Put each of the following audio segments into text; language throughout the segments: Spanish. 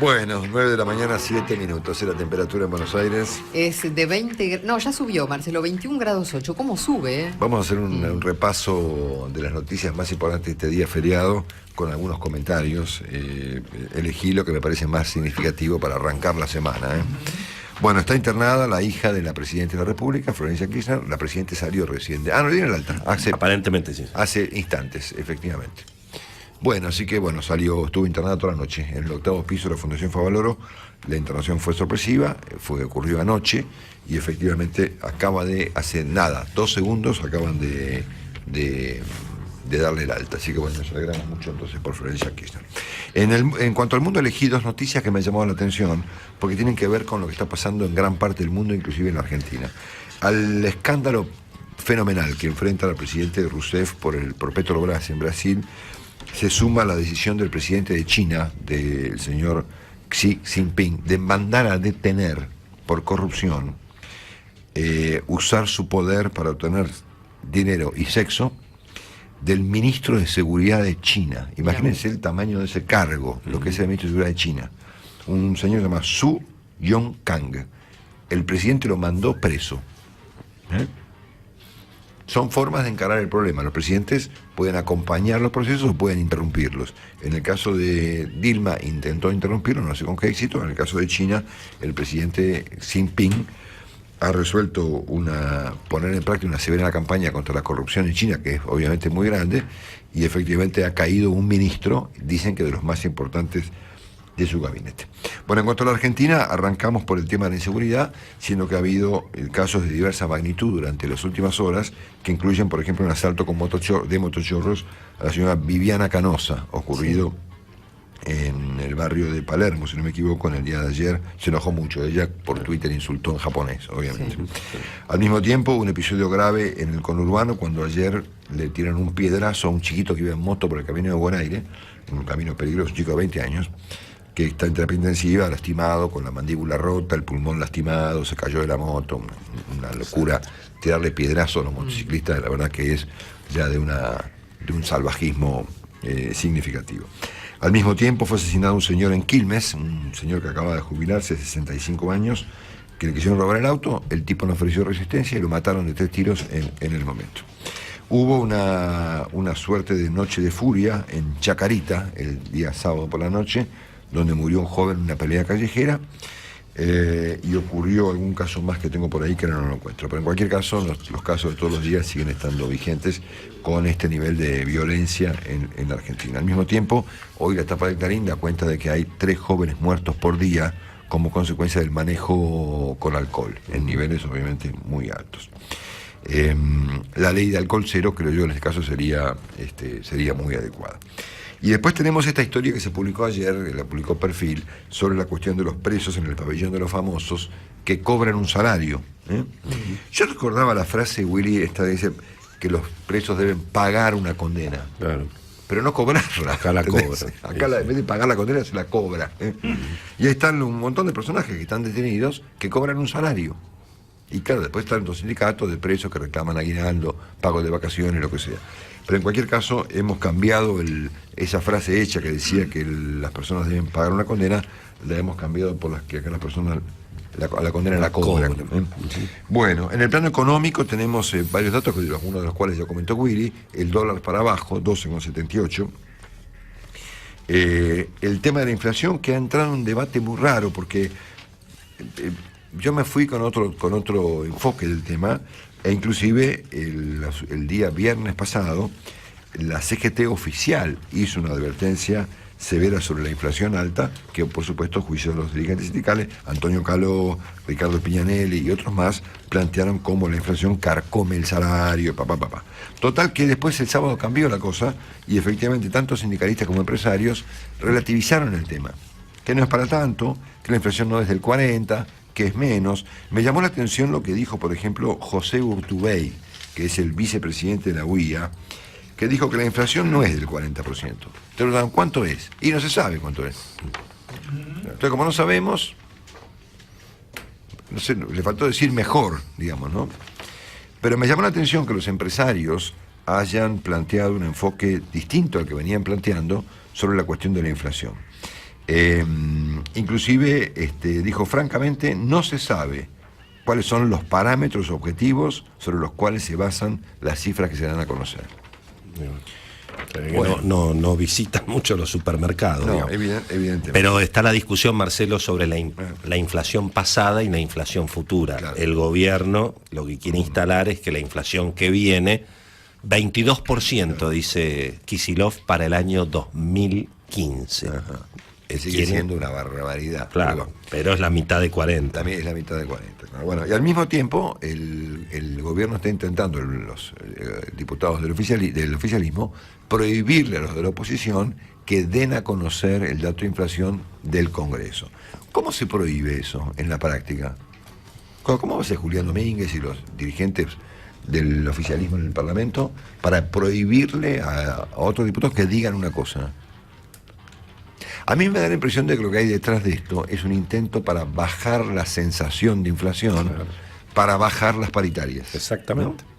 Bueno, 9 de la mañana, 7 minutos. ¿Es la temperatura en Buenos Aires? Es de 20... No, ya subió, Marcelo, 21 grados 8. ¿Cómo sube? Vamos a hacer un repaso de las noticias más importantes de este día feriado, con algunos comentarios. Elegí lo que me parece más significativo para arrancar la semana. Bueno, está internada la hija de la Presidenta de la República, Florencia Kirchner. La Presidenta salió recién no le dieron el alta. Aparentemente sí. Hace instantes, efectivamente. Bueno, así que estuvo internada toda la noche en el 8º piso de la Fundación Favaloro. La internación fue sorpresiva, ocurrió anoche y efectivamente hace nada, 2 segundos, acaban de darle el alta. Así que bueno, nos alegramos mucho entonces por Florencia Kirchner. En cuanto al mundo, elegí 2 noticias que me han llamado la atención porque tienen que ver con lo que está pasando en gran parte del mundo, inclusive en la Argentina. Al escándalo fenomenal que enfrenta al presidente Rousseff por Petrobras en Brasil, se suma la decisión del presidente de China, del señor Xi Jinping, de mandar a detener por corrupción, usar su poder para obtener dinero y sexo del ministro de Seguridad de China. Imagínense el tamaño de ese cargo, lo que es el ministro de Seguridad de China. Un señor llamado Su Yongkang. El presidente lo mandó preso. Son formas de encarar el problema. Los presidentes pueden acompañar los procesos o pueden interrumpirlos. En el caso de Dilma intentó interrumpirlo, no sé con qué éxito. En el caso de China, el presidente Xi Jinping ha resuelto poner en práctica una severa campaña contra la corrupción en China, que es obviamente muy grande, y efectivamente ha caído un ministro, dicen que de los más importantes de su gabinete. Bueno, en cuanto a la Argentina, arrancamos por el tema de la inseguridad, siendo que ha habido casos de diversa magnitud durante las últimas horas, que incluyen, por ejemplo, un asalto de motochorros a la señora Viviana Canosa, ocurrido en el barrio de Palermo, si no me equivoco, en el día de ayer. Se enojó mucho. Ella por Twitter insultó en japonés, obviamente. Sí. Al mismo tiempo, un episodio grave en el conurbano, cuando ayer le tiran un piedrazo a un chiquito que iba en moto por el camino de Buen Aire, en un camino peligroso, un chico de 20 años, que está en terapia intensiva, lastimado, con la mandíbula rota, el pulmón lastimado, se cayó de la moto, una locura. Tirarle piedrazo a los motociclistas, la verdad que es ya de un salvajismo significativo. Al mismo tiempo fue asesinado un señor en Quilmes, un señor que acaba de jubilarse, 65 años, que le quisieron robar el auto, el tipo no ofreció resistencia y lo mataron de 3 tiros en el momento. Hubo una suerte de noche de furia en Chacarita, el día sábado por la noche, donde murió un joven en una pelea callejera, y ocurrió algún caso más que tengo por ahí que ahora no lo encuentro. Pero en cualquier caso, los casos de todos los días siguen estando vigentes con este nivel de violencia en la Argentina. Al mismo tiempo, hoy la tapa de Clarín da cuenta de que hay 3 jóvenes muertos por día como consecuencia del manejo con alcohol, en niveles obviamente muy altos. La ley de alcohol cero, creo yo, en este caso sería muy adecuada. Y después tenemos esta historia que se publicó ayer, la publicó Perfil, sobre la cuestión de los presos en el pabellón de los famosos que cobran un salario. Yo recordaba la frase, Willy, esta dice que los presos deben pagar una condena. Claro. Pero no cobrarla. Acá la cobra. Acá en vez de pagar la condena se la cobra. Y ahí están un montón de personajes que están detenidos que cobran un salario. Y claro, después están los sindicatos de presos que reclaman aguinaldo, pago de vacaciones, lo que sea. Pero en cualquier caso, hemos cambiado esa frase hecha que decía que las personas deben pagar una condena, la hemos cambiado por las que acá las personas la condena la cobran. Bueno, en el plano económico tenemos varios datos, uno de los cuales ya comentó Willy. El dólar para abajo, 12,78. El tema de la inflación, que ha entrado en un debate muy raro, porque yo me fui con otro enfoque del tema, e inclusive el día viernes pasado la CGT oficial hizo una advertencia severa sobre la inflación alta, que por supuesto a juicio de los dirigentes sindicales, Antonio Caló, Ricardo Piñanelli y otros más, plantearon cómo la inflación carcome el salario, Total que después el sábado cambió la cosa y efectivamente tanto sindicalistas como empresarios relativizaron el tema, que no es para tanto, que la inflación no es del 40%, que es menos. Me llamó la atención lo que dijo, por ejemplo, José Urtubey, que es el vicepresidente de la UIA, que dijo que la inflación no es del 40%. Te lo dan, ¿cuánto es? Y no se sabe cuánto es. Entonces, como no sabemos, no sé, le faltó decir mejor, digamos, ¿no? Pero me llamó la atención que los empresarios hayan planteado un enfoque distinto al que venían planteando sobre la cuestión de la inflación. Inclusive dijo francamente, no se sabe cuáles son los parámetros objetivos sobre los cuales se basan las cifras que se dan a conocer. Bueno. No visitan mucho los supermercados. No, evidentemente. Pero está la discusión, Marcelo, sobre la inflación pasada y la inflación futura. Claro. El gobierno lo que quiere instalar es que la inflación que viene, 22%, dice Kicillof, para el año 2015. Ajá. Sigue siendo una barbaridad. Claro, pero es la mitad de 40. También es la mitad de 40. Claro. Bueno, y al mismo tiempo, el gobierno está intentando, los diputados del oficialismo, prohibirle a los de la oposición que den a conocer el dato de inflación del Congreso. ¿Cómo se prohíbe eso en la práctica? ¿Cómo va a ser Julián Domínguez y los dirigentes del oficialismo en el Parlamento para prohibirle a otros diputados que digan una cosa? A mí me da la impresión de que lo que hay detrás de esto es un intento para bajar la sensación de inflación, claro, para bajar las paritarias. Exactamente. ¿No?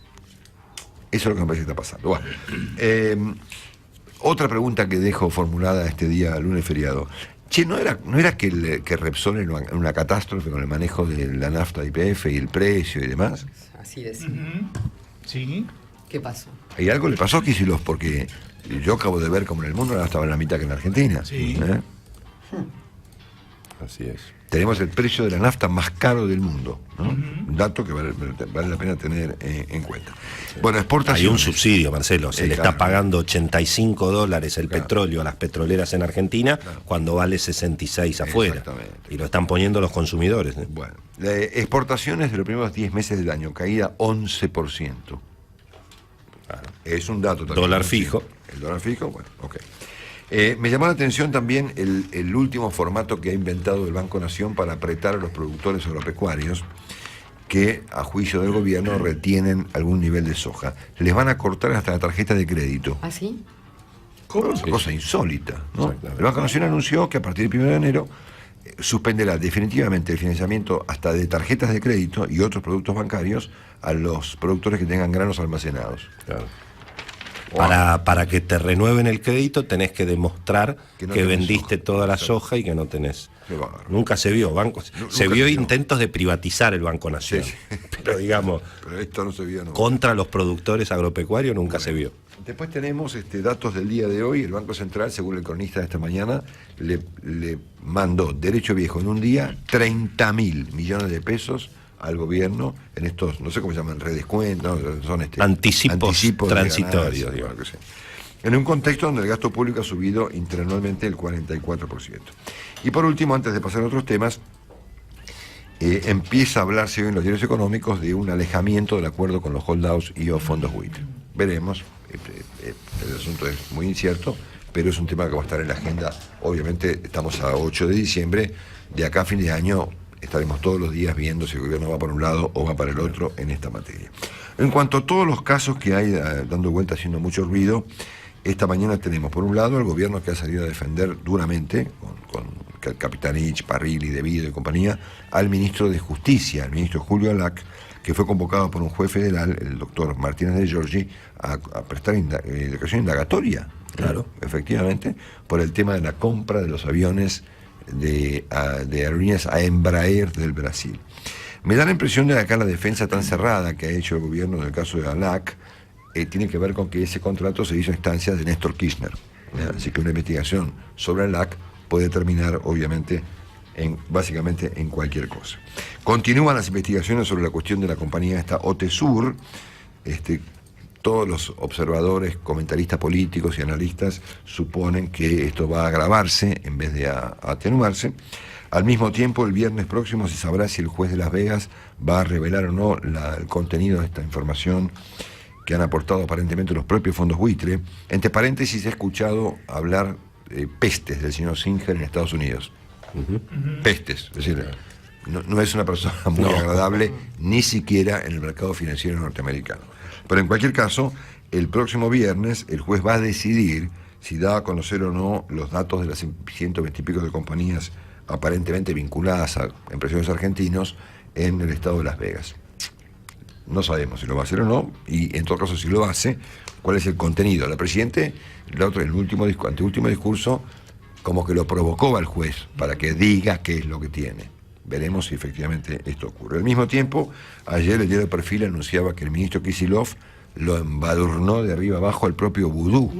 Eso es lo que me parece que está pasando. Bueno, otra pregunta que dejo formulada este día, lunes feriado. Che, ¿no era que Repsol era una catástrofe con el manejo de la nafta YPF y el precio y demás? Así es. Sí. ¿Qué pasó? Y algo le pasó a Kicillof, porque yo acabo de ver como en el mundo la estaba en la mitad que en Argentina. Sí. Así es. Tenemos el precio de la nafta más caro del mundo, ¿no? Un dato que vale la pena tener en cuenta. Sí. Bueno, exportaciones. Hay un subsidio, Marcelo. Se le está pagando $85 el petróleo a las petroleras en Argentina, cuando vale 66 afuera. Exactamente. Y lo están poniendo los consumidores. Bueno, exportaciones de los primeros 10 meses del año, caída 11%. Es un dato también. Dólar fijo. El dólar fijo, bueno, ok. Me llamó la atención también el último formato que ha inventado el Banco Nación para apretar a los productores agropecuarios que, a juicio del gobierno, retienen algún nivel de soja. Les van a cortar hasta la tarjeta de crédito. ¿Ah, sí? ¿Cómo? Una cosa insólita, ¿no? El Banco Nación anunció que a partir del 1 de enero suspenderá definitivamente el financiamiento hasta de tarjetas de crédito y otros productos bancarios a los productores que tengan granos almacenados. Claro. Para que te renueven el crédito tenés que demostrar que vendiste soja, toda la soja y que no tenés. Nunca se vio se vio intentos de privatizar el Banco Nación, sí. Pero digamos, pero esto no se vio, no. Contra los productores agropecuarios nunca se vio. Después tenemos datos del día de hoy. El Banco Central, según el cronista de esta mañana, le mandó derecho viejo en un día 30.000 millones de pesos al gobierno en estos, no sé cómo se llaman, redescuentos, son anticipos transitorios. Ganancias, en un contexto donde el gasto público ha subido interanualmente el 44%. Y por último, antes de pasar a otros temas, empieza a hablarse hoy en los diarios económicos de un alejamiento del acuerdo con los holdouts y o fondos buitre. Veremos, el asunto es muy incierto, pero es un tema que va a estar en la agenda. Obviamente estamos a 8 de diciembre, de acá a fin de año estaremos todos los días viendo si el gobierno va para un lado o va para el otro en esta materia. En cuanto a todos los casos que hay dando vuelta haciendo mucho ruido, esta mañana tenemos por un lado el gobierno que ha salido a defender duramente, con Capitanich, Parrilli, De Vido y compañía, al ministro de Justicia, al ministro Julio Alac, que fue convocado por un juez federal, el doctor Martínez de Giorgi, a prestar declaración indagatoria, claro, efectivamente, por el tema de la compra de los aviones de aerolíneas a Embraer del Brasil. Me da la impresión de que acá la defensa tan cerrada que ha hecho el gobierno en el caso de Alac tiene que ver con que ese contrato se hizo a instancias de Néstor Kirchner. Así que una investigación sobre Alac puede terminar, obviamente, básicamente en cualquier cosa. Continúan las investigaciones sobre la cuestión de la compañía esta OTESUR. Todos los observadores, comentaristas políticos y analistas suponen que esto va a agravarse en vez de atenuarse. Al mismo tiempo, el viernes próximo se sabrá si el juez de Las Vegas va a revelar o no el contenido de esta información que han aportado aparentemente los propios fondos buitre. Entre paréntesis, he escuchado hablar pestes del señor Singer en Estados Unidos. Pestes, es decir, no es una persona muy agradable, ni siquiera en el mercado financiero norteamericano. Pero en cualquier caso, el próximo viernes el juez va a decidir si da a conocer o no los datos de las 120 y pico de compañías aparentemente vinculadas a empresarios argentinos en el estado de Las Vegas. No sabemos si lo va a hacer o no, y en todo caso si lo hace, cuál es el contenido. La Presidente, el anteúltimo discurso, como que lo provocó al juez para que diga qué es lo que tiene. Veremos si efectivamente esto ocurre. Al mismo tiempo, ayer el diario Perfil anunciaba que el ministro Kicillof lo embadurnó de arriba abajo al propio Vudú,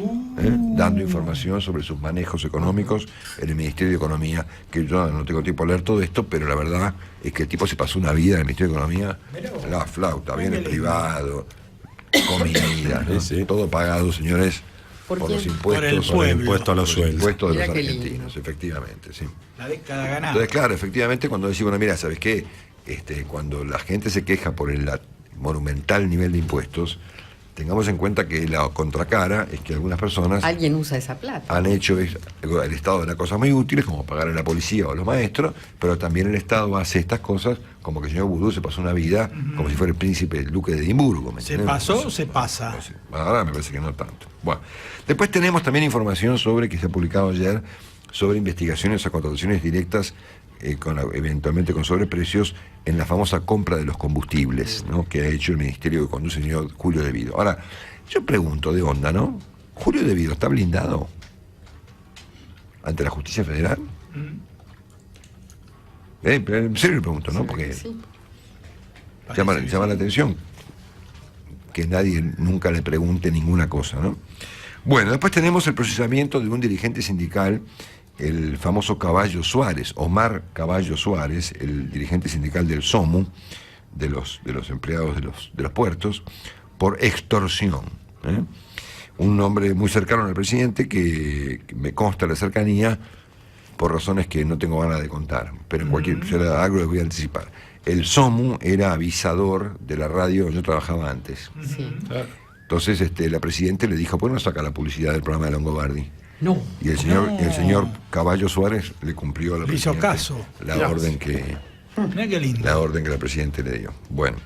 dando información sobre sus manejos económicos en el Ministerio de Economía, que yo no tengo tiempo de leer todo esto, pero la verdad es que el tipo se pasó una vida en el Ministerio de Economía, la flauta, bien en privado, comida, ¿no? Sí. Todo pagado, señores, por los impuestos, por el impuesto a los sueldos. Impuestos de los argentinos, efectivamente, sí. La década ganada. Entonces, claro, efectivamente, cuando decimos, bueno, mira, ¿sabes qué? Cuando la gente se queja por el monumental nivel de impuestos, tengamos en cuenta que la contracara es que algunas personas... Alguien usa esa plata. Han hecho el Estado de las cosas muy útiles, como pagar a la policía o a los maestros, pero también el Estado hace estas cosas como que el señor Vudú se pasó una vida como si fuera el príncipe, el duque de Edimburgo. ¿Se pasó o se pasa? Ahora me parece que no tanto. Bueno, después tenemos también información sobre, que se ha publicado ayer, sobre investigaciones a contrataciones directas eventualmente con sobreprecios en la famosa compra de los combustibles, ¿no?, que ha hecho el ministerio que conduce el señor Julio De Vido. Ahora, yo pregunto de onda, ¿no? ¿Julio De Vido está blindado ante la justicia federal? Pero en serio le pregunto, ¿no? Porque llama la atención que nadie nunca le pregunte ninguna cosa, ¿no? Bueno, después tenemos el procesamiento de un dirigente sindical, el famoso Caballo Suárez, Omar Caballo Suárez, el dirigente sindical del SOMU, de los empleados de los puertos, por extorsión. Un hombre muy cercano al presidente que me consta la cercanía por razones que no tengo ganas de contar, pero en cualquier algo les voy a anticipar. El SOMU era avisador de la radio, yo trabajaba antes. Sí. Entonces la presidenta le dijo, ¿por qué no saca la publicidad del programa de Longobardi? No. Y el señor Caballo Suárez le cumplió a la presidenta hizo caso. La orden que la presidenta le dio. Bueno.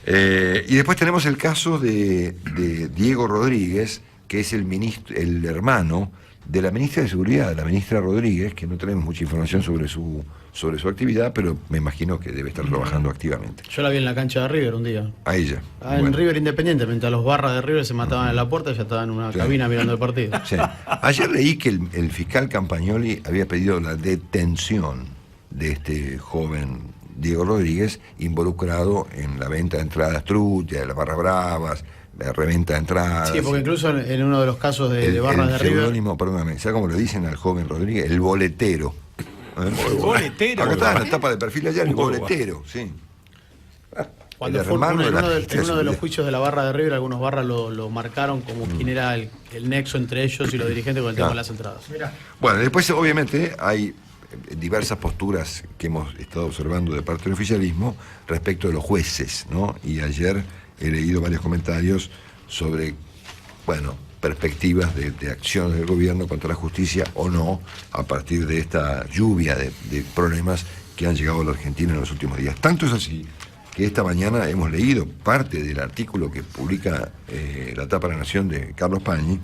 Y después tenemos el caso de Diego Rodríguez, que es el hermano de la ministra de Seguridad, la ministra Rodríguez, que no tenemos mucha información sobre su actividad, pero me imagino que debe estar trabajando activamente. Yo la vi en la cancha de River un día. A ella. En River Independiente, mientras los barras de River se mataban en la puerta, ella estaba en una cabina mirando el partido. Sí. Ayer leí que el fiscal Campagnoli había pedido la detención de este joven Diego Rodríguez, involucrado en la venta de entradas truchas, de las barras bravas, de reventa de entradas. Sí, porque incluso en uno de los casos de barras de River... seudónimo, perdóname, ¿sabes cómo le dicen al joven Rodríguez? El boletero. El boletero. Acá está en la tapa de Perfil ayer, el boletero, sí. Cuando fue en uno de los juicios de la barra de River, algunos barras lo marcaron como quién era el nexo entre ellos y los dirigentes con el tema de las entradas. Mirá. Bueno, después obviamente hay diversas posturas que hemos estado observando de parte del oficialismo respecto de los jueces, ¿no? Y ayer he leído varios comentarios sobre, perspectivas de acciones del gobierno contra la justicia o no, a partir de esta lluvia de problemas que han llegado a la Argentina en los últimos días. Tanto es así que esta mañana hemos leído parte del artículo que publica la Tapa de la Nación de Carlos Pañi,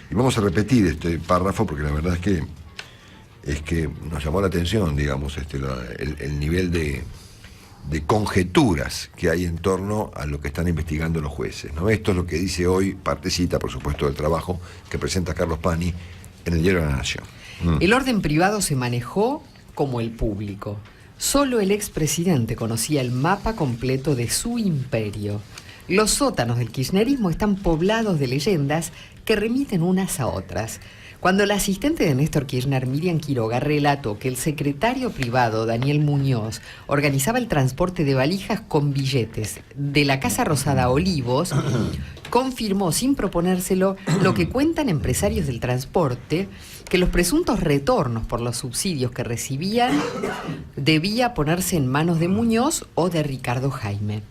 y vamos a repetir este párrafo porque la verdad es que nos llamó la atención, digamos, el nivel de conjeturas que hay en torno a lo que están investigando los jueces, ¿no? Esto es lo que dice hoy, partecita, por supuesto, del trabajo que presenta Carlos Pañi en el Diario de la Nación. El orden privado se manejó como el público. Solo el expresidente conocía el mapa completo de su imperio. Los sótanos del kirchnerismo están poblados de leyendas que remiten unas a otras. Cuando la asistente de Néstor Kirchner, Miriam Quiroga, relató que el secretario privado, Daniel Muñoz, organizaba el transporte de valijas con billetes de la Casa Rosada a Olivos, confirmó sin proponérselo lo que cuentan empresarios del transporte, que los presuntos retornos por los subsidios que recibían debía ponerse en manos de Muñoz o de Ricardo Jaime.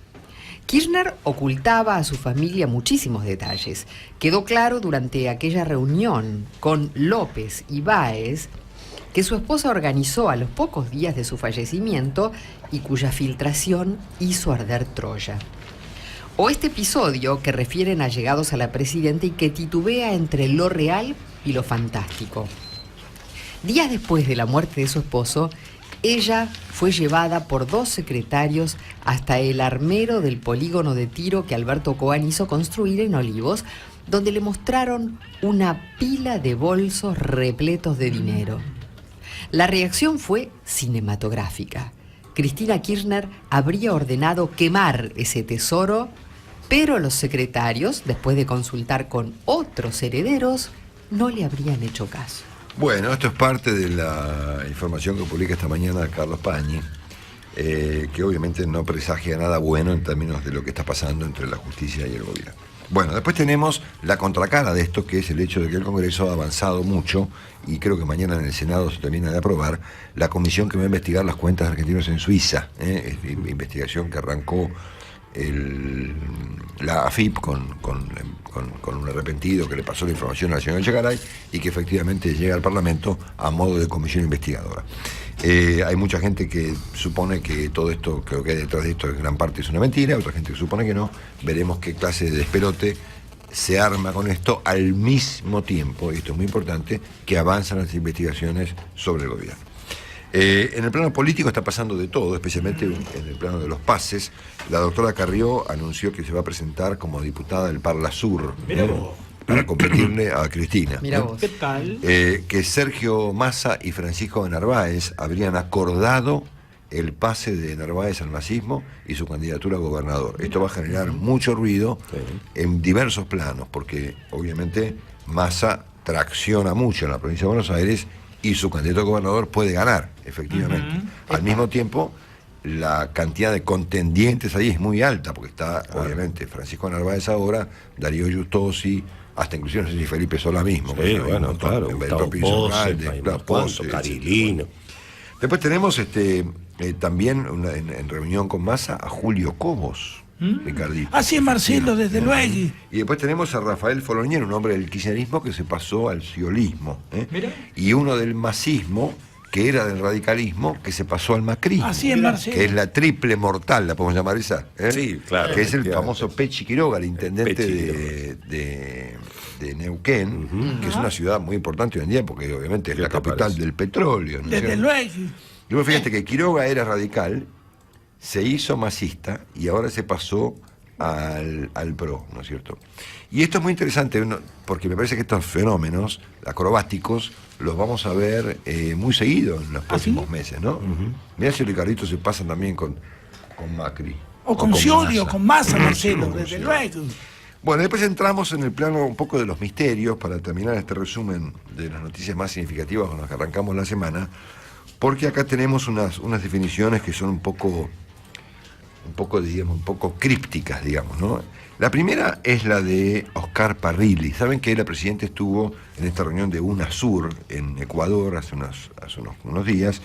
Kirchner ocultaba a su familia muchísimos detalles. Quedó claro durante aquella reunión con López y Báez que su esposa organizó a los pocos días de su fallecimiento y cuya filtración hizo arder Troya. O este episodio que refieren allegados a la presidenta y que titubea entre lo real y lo fantástico. Días después de la muerte de su esposo, ella fue llevada por 2 secretarios hasta el armero del polígono de tiro que Alberto Coan hizo construir en Olivos, donde le mostraron una pila de bolsos repletos de dinero. La reacción fue cinematográfica. Cristina Kirchner habría ordenado quemar ese tesoro, pero los secretarios, después de consultar con otros herederos, no le habrían hecho caso. Bueno, esto es parte de la información que publica esta mañana Carlos Pañi, que obviamente no presagia nada bueno en términos de lo que está pasando entre la justicia y el gobierno. Bueno, después tenemos la contracara de esto, que es el hecho de que el Congreso ha avanzado mucho, y creo que mañana en el Senado se termina de aprobar, la comisión que va a investigar las cuentas de argentinos en Suiza, investigación que arrancó la AFIP con un arrepentido que le pasó la información al señor Echegaray y que efectivamente llega al Parlamento a modo de comisión investigadora. Hay mucha gente que supone que todo esto, que lo que hay detrás de esto en gran parte es una mentira, otra gente que supone que no. Veremos qué clase de despelote se arma con esto al mismo tiempo, y esto es muy importante, que avanzan las investigaciones sobre el gobierno. En el plano político está pasando de todo, especialmente en el plano de los pases. La doctora Carrió anunció que se va a presentar como diputada del Parla Sur para competirle a Cristina. Mira vos. ¿Qué tal? Que Sergio Massa y Francisco de Narváez habrían acordado el pase de Narváez al masismo y su candidatura a gobernador. Esto va a generar mucho ruido en diversos planos, porque obviamente Massa tracciona mucho en la provincia de Buenos Aires y su candidato a gobernador puede ganar, efectivamente. Al mismo tiempo, la cantidad de contendientes ahí es muy alta, porque está, obviamente, Francisco Narváez ahora, Darío Justosi, hasta inclusive no sé si Felipe Solá mismo. Sí, bueno, claro, Gustavo Posse, Carilino. Después tenemos también en reunión con Massa a Julio Cobos. Ricardito. Así es, Marcelo, desde luego. Y después tenemos a Rafael Folonier, un hombre del kirchnerismo que se pasó al ciolismo. Y uno del masismo, que era del radicalismo, que se pasó al macrismo. Así es, Marcelo. Que es la triple mortal, la podemos llamar esa. Sí, claro. Que es el famoso Pechi Quiroga, el intendente de Neuquén, que es una ciudad muy importante hoy en día, porque obviamente es la capital del petróleo. ¿no? Desde luego. Y vos fíjate que Quiroga era radical, se hizo masista y ahora se pasó al PRO, ¿no es cierto? Y esto es muy interesante, porque me parece que estos fenómenos acrobáticos los vamos a ver muy seguido en los próximos meses, ¿no? Mirá si Ricardito se pasa también con Macri. O con Scioli o con Massa, Marcelo, Sí, desde sí. luego. Bueno, después entramos en el plano un poco de los misterios para terminar este resumen de las noticias más significativas con las que arrancamos la semana, porque acá tenemos unas definiciones que son un poco crípticas, digamos, ¿no? La primera es la de Oscar Parrilli. Saben que el presidente estuvo en esta reunión de UNASUR en Ecuador hace unos días.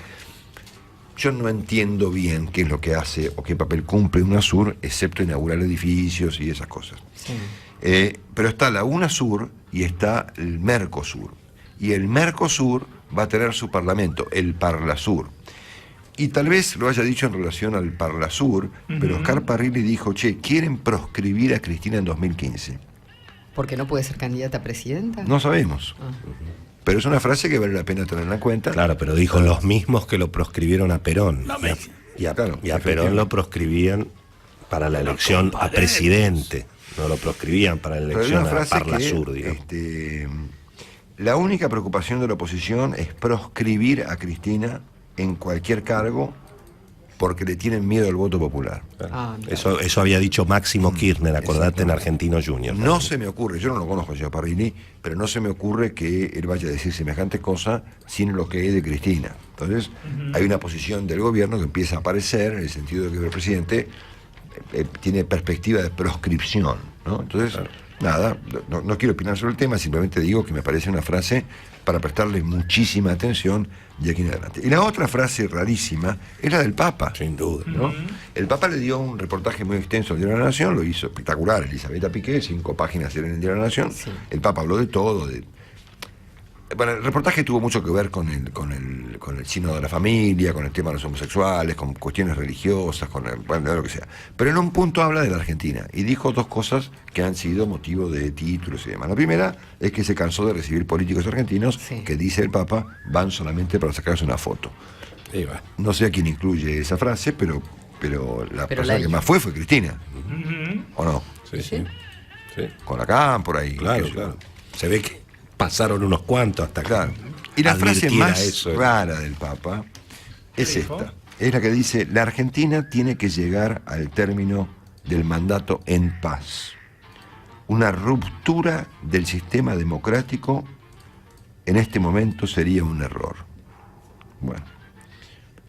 Yo no entiendo bien qué es lo que hace o qué papel cumple UNASUR, excepto inaugurar edificios y esas cosas. Sí. Pero está la UNASUR y está el Mercosur. Y el Mercosur va a tener su parlamento, el Parlasur. Y tal vez lo haya dicho en relación al Parlasur, pero Oscar Parrilli dijo, quieren proscribir a Cristina en 2015. ¿Porque no puede ser candidata a presidenta? No sabemos. Pero es una frase que vale la pena tenerla en cuenta. Claro, pero dijo los mismos que lo proscribieron a Perón. Y a Perón lo proscribían para la elección a presidente. No lo proscribían para la elección a Parlasur, digamos. La única preocupación de la oposición es proscribir a Cristina en cualquier cargo porque le tienen miedo al voto popular. Eso había dicho Máximo Kirchner, acordate, en Argentinos Juniors. No se me ocurre, yo no lo conozco al señor Parrilli, pero no se me ocurre que él vaya a decir semejante cosa sin lo que es de Cristina. Entonces, hay una posición del gobierno que empieza a aparecer en el sentido de que el presidente tiene perspectiva de proscripción, ¿no? Entonces, nada, no quiero opinar sobre el tema, simplemente digo que me parece una frase para prestarle muchísima atención de aquí en adelante. Y la otra frase rarísima es la del Papa. Sin duda. ¿No? El Papa le dio un reportaje muy extenso al Diario de la Nación, lo hizo espectacular, Elisabetta Piqué, 5 páginas en el Diario de la Nación. Sí. El Papa habló de todo, Bueno, el reportaje tuvo mucho que ver con el sínodo de la familia, con el tema de los homosexuales, con cuestiones religiosas, bueno, lo que sea. Pero en un punto habla de la Argentina y dijo 2 cosas que han sido motivo de títulos y demás. La primera es que se cansó de recibir políticos argentinos que, dice el Papa, van solamente para sacarse una foto. No sé a quién incluye esa frase, pero la persona que más fue Cristina. ¿O no? Sí. Sí. Con Lacan, por ahí. Claro. Se ve que pasaron unos cuantos hasta acá. Y la frase más rara del Papa es esta. Es la que dice: la Argentina tiene que llegar al término del mandato en paz. Una ruptura del sistema democrático en este momento sería un error. Bueno,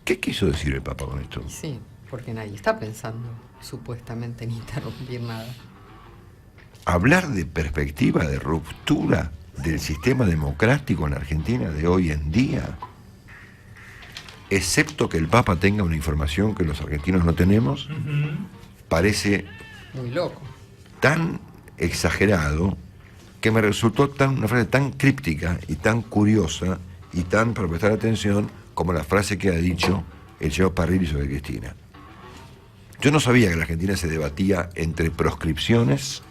¿qué quiso decir el Papa con esto? Sí, porque nadie está pensando supuestamente en interrumpir nada. Hablar de perspectiva de ruptura del sistema democrático en la Argentina de hoy en día, excepto que el Papa tenga una información que los argentinos no tenemos, parece muy loco, tan exagerado, que me resultó una frase tan críptica y tan curiosa y tan para prestar atención como la frase que ha dicho el señor Parrilli sobre Cristina. Yo no sabía que la Argentina se debatía entre proscripciones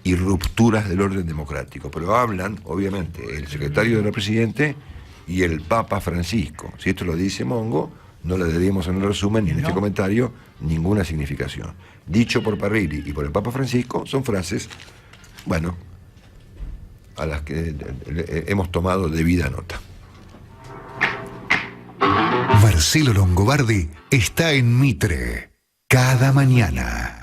y rupturas del orden democrático, pero hablan, obviamente, el secretario de la Presidente y el Papa Francisco. Si esto lo dice Mongo, no le daríamos en el resumen ni en este comentario ninguna significación. Dicho por Parrilli y por el Papa Francisco, son frases, bueno, a las que hemos tomado debida nota. Marcelo Longobardi está en Mitre cada mañana.